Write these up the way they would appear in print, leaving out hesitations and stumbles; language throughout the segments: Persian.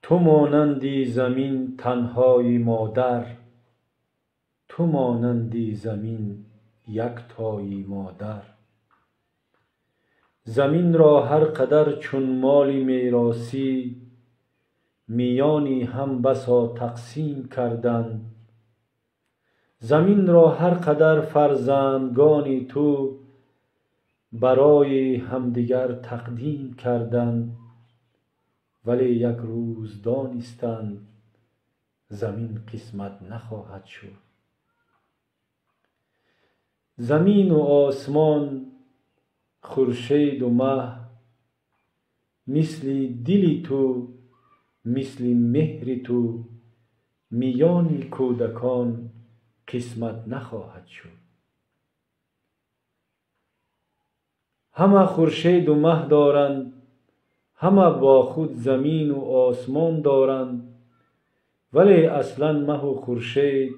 تو مانندی زمین تنهای مادر، تو مانندی زمین یکتایی مادر. زمین را هر قدر چون مالی میراثی، میانی هم بسا تقسیم کردند. زمین را هر قدر فرزندگانی تو، برای همدیگر تقدیم کردند. ولی یک روز دانستند زمین قسمت نخواهد شد. زمین و آسمان، خورشید و مه، مثل دل تو، مثل مهر تو، میان کودکان قسمت نخواهد شد. همه خورشید و مه دارند، همه با خود زمین و آسمان دارند، ولی اصلا مه و خورشید،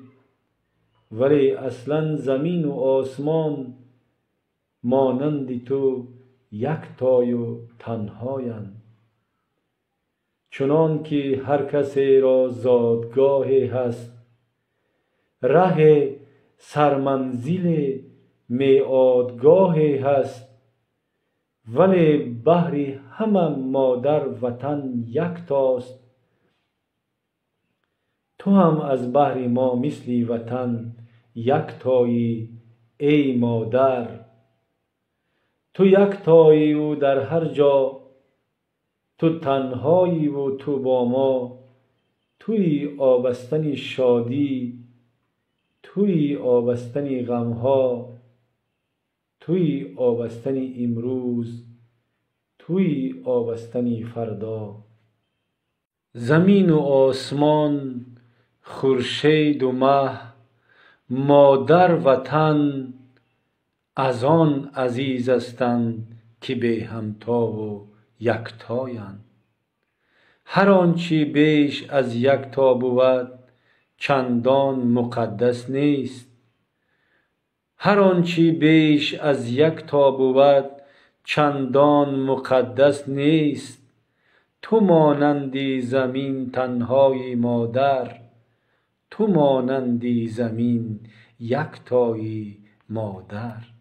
ولی اصلا زمین و آسمان مانند تو یکتای و تنهایند. چنان که هر کسی را زادگاهی هست، ره سرمنزل میعادگاهی هست، ولی بهر همه مادر وطن یکتاست. تو هم از بهر ما مثل وطن یکتایی ای مادر. تو یکتایی و در هر جا، تو تنهایی و تو با ما. توی آبستن شادی، توی آبستن غمها، توی آبستن امروز، توی آبستن فردا. زمین و آسمان، خورشید و مه، مادر وطن از آن عزیز هستند که بی همتا و یکتایند. هر آنچه بیش از یکتا بود چندان مقدس نیست. هر آنچه بیش از یکتا بود چندان مقدس نیست. تو مانندی زمین تنهای مادر، تو مانندی زمین یکتایی مادر.